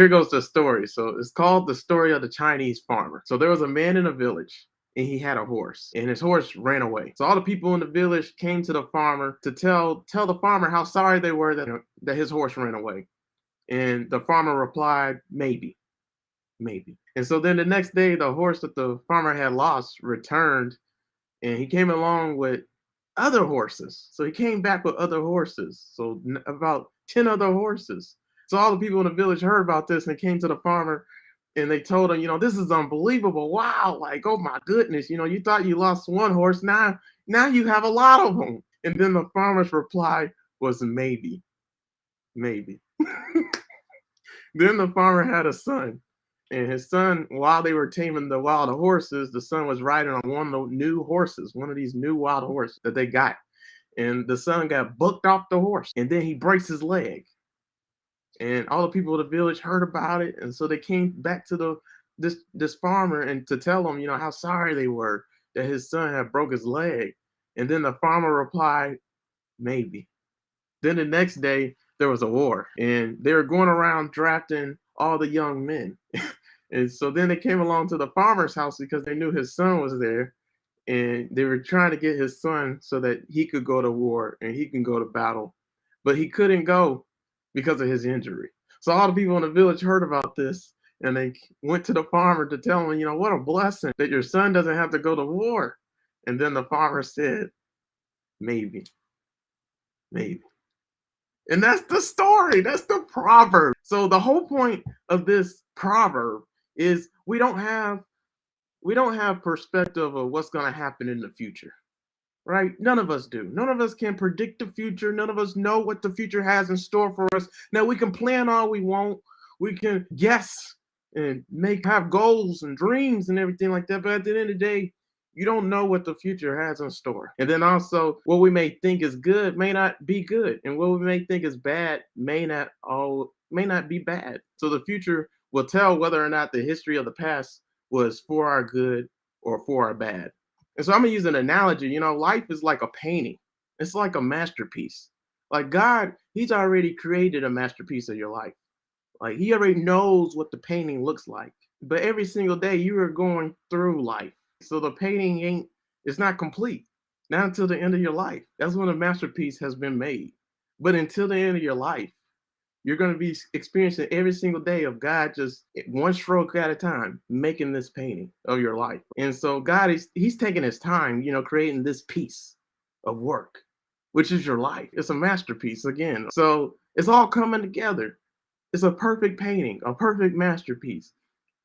Here goes the story. So it's called the story of the Chinese farmer. So there was a man in a village and he had a horse and his horse ran away. So all the people in the village came to the farmer to tell the farmer how sorry they were that his horse ran away. And the farmer replied, maybe, maybe. And so then the next day, the horse that the farmer had lost returned and he came along with other horses. So he came back with other horses. So about 10 other horses. So all the people in the village heard about this and came to the farmer and they told him, this is unbelievable. Wow, like, oh my goodness, you thought you lost one horse. Now you have a lot of them. And then the farmer's reply was maybe, maybe. Then the farmer had a son. And his son, while they were taming the wild horses, the son was riding on one of the new horses, one of these new wild horses that they got. And the son got bucked off the horse, and then he breaks his leg. And all the people of the village heard about it, and so they came back to this farmer and to tell him, how sorry they were that his son had broke his leg. And then the farmer replied, maybe. Then the next day there was a war, and they were going around drafting all the young men. And so then they came along to the farmer's house because they knew his son was there. And they were trying to get his son so that he could go to war and he can go to battle. But he couldn't go because of his injury. So all the people in the village heard about this and they went to the farmer to tell him, what a blessing that your son doesn't have to go to war. And then the farmer said, maybe, maybe. And that's the story. That's the proverb. So the whole point of this proverb is we don't have perspective of what's going to happen in the future, right? None of us do. None of us can predict the future. None of us know what the future has in store for us. Now we can plan all we want. We can guess and have goals and dreams and everything like that. But at the end of the day, you don't know what the future has in store. And then also what we may think is good may not be good. And what we may think is bad may not be bad. So the future will tell whether or not the history of the past was for our good or for our bad. And so I'm gonna use an analogy. Life is like a painting. It's like a masterpiece. Like God, He's already created a masterpiece of your life. Like He already knows what the painting looks like. But every single day you are going through life. So the painting it's not complete. Not until the end of your life. That's when a masterpiece has been made. But until the end of your life, you're going to be experiencing every single day of God just one stroke at a time making this painting of your life. And so God He's taking His time, creating this piece of work, which is your life. It's a masterpiece again. So it's all coming together. It's a perfect painting, a perfect masterpiece.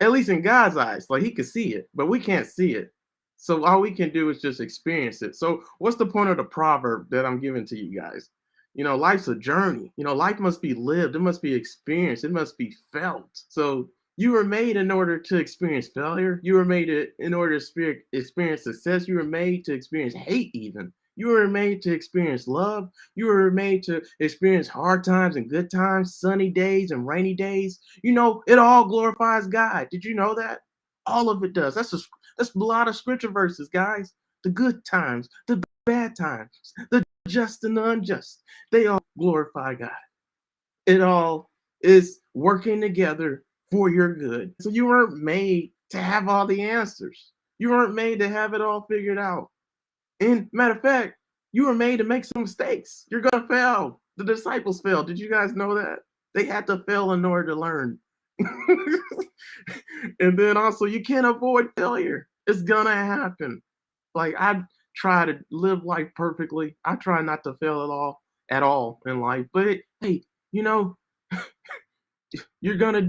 At least in God's eyes, like He can see it, but we can't see it. So all we can do is just experience it. So what's the point of the proverb that I'm giving to you guys? Life's a journey. Life must be lived. It must be experienced. It must be felt. So you were made in order to experience failure. You were made in order to experience success. You were made to experience hate even. You were made to experience love. You were made to experience hard times and good times, sunny days and rainy days. It all glorifies God. Did you know that? All of it does. That's a lot of scripture verses, guys. The good times, the bad times, the just and the unjust. They all glorify God. It all is working together for your good. So you weren't made to have all the answers. You weren't made to have it all figured out. And matter of fact, you were made to make some mistakes. You're going to fail. The disciples failed. Did you guys know that? They had to fail in order to learn. And then also, you can't avoid failure. It's going to happen. Like, I try to live life perfectly. I try not to fail at all in life. But hey, you're gonna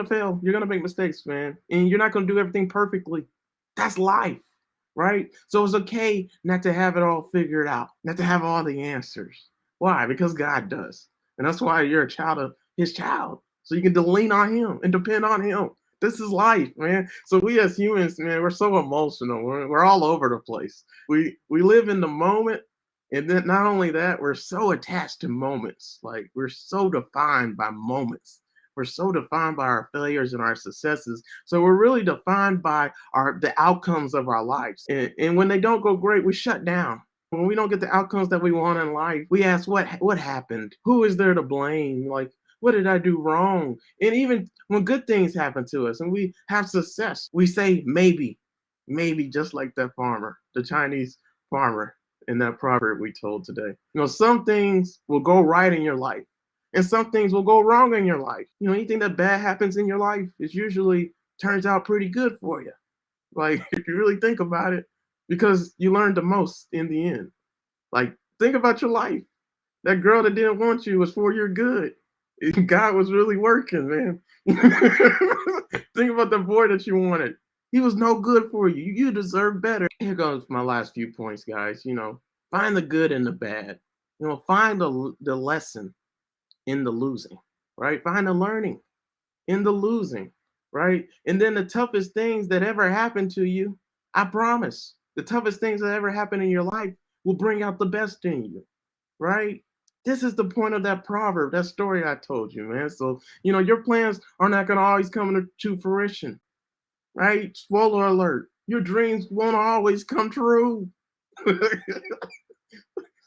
fail. You're gonna make mistakes, man. And you're not gonna do everything perfectly. That's life. Right? So it's okay not to have it all figured out, not to have all the answers. Why? Because God does. And that's why you're a child of His child. So you can lean on Him and depend on Him. This is life, man. So we as humans, man, we're so emotional. We're all over the place. We live in the moment. And then not only that, we're so attached to moments. Like we're so defined by moments. We're so defined by our failures and our successes. So we're really defined by the outcomes of our lives. And when they don't go great, we shut down. When we don't get the outcomes that we want in life, we ask what happened? Who is there to blame? Like What did I do wrong? And even when good things happen to us and we have success, we say maybe, just like that farmer, the Chinese farmer in that proverb we told today. Some things will go right in your life and some things will go wrong in your life. Anything that bad happens in your life, it usually turns out pretty good for you. Like, if you really think about it, because you learned the most in the end. Like, think about your life. That girl that didn't want you was for your good. God was really working, man. Think about the boy that you wanted. He was no good for you. You deserve better. Here goes my last few points, guys. Find the good in the bad. Find the lesson in the losing, right? Find the learning in the losing, right? And then the toughest things that ever happened to you, I promise, the toughest things that ever happened in your life will bring out the best in you, right? This is the point of that proverb, that story I told you, man. So, your plans are not going to always come to fruition, right? Spoiler alert, your dreams won't always come true.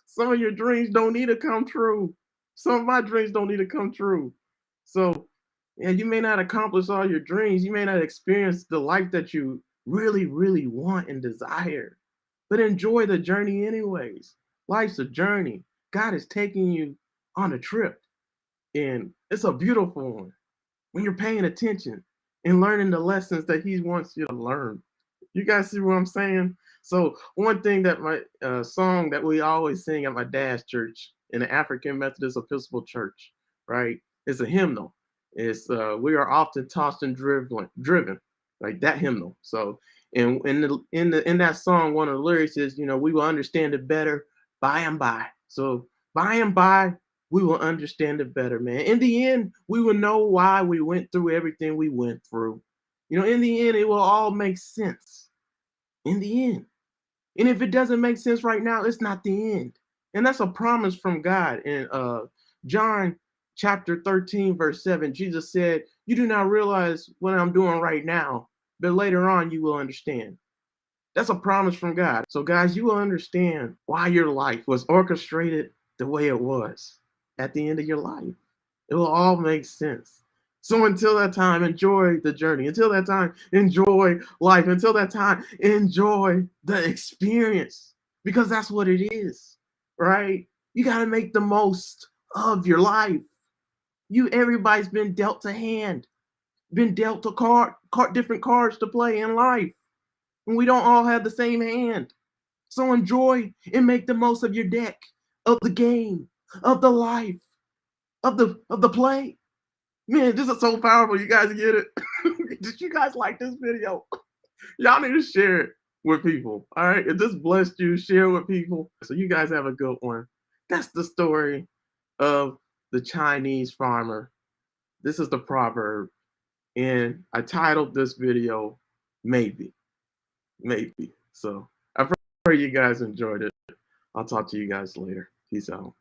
Some of your dreams don't need to come true. Some of my dreams don't need to come true. So, yeah, you may not accomplish all your dreams. You may not experience the life that you really, really want and desire, but enjoy the journey anyways. Life's a journey. God is taking you on a trip, and it's a beautiful one when you're paying attention and learning the lessons that He wants you to learn. You guys see what I'm saying? So one thing that my song that we always sing at my dad's church in the African Methodist Episcopal Church, right? It's a hymnal. It's we are often tossed and driven, like that hymnal. So in that song, one of the lyrics is, we will understand it better by and by. So by and by, we will understand it better, man. In the end, we will know why we went through everything we went through. In the end, it will all make sense. In the end. And if it doesn't make sense right now, it's not the end. And that's a promise from God. In John chapter 13, verse 7, Jesus said, "You do not realize what I'm doing right now, but later on you will understand." That's a promise from God. So, guys, you will understand why your life was orchestrated the way it was at the end of your life. It will all make sense. So until that time, enjoy the journey. Until that time, enjoy life. Until that time, enjoy the experience, because that's what it is, right? You got to make the most of your life. Everybody's been dealt a hand, been dealt a different cards to play in life. And we don't all have the same hand. So enjoy and make the most of your deck, of the game, of the life, of the play. Man, this is so powerful. You guys get it? Did you guys like this video? Y'all need to share it with people. All right. If this blessed you, share it with people. So you guys have a good one. That's the story of the Chinese farmer. This is the proverb. And I titled this video, Maybe. Maybe. So I pray you guys enjoyed it. I'll talk to you guys later. Peace out.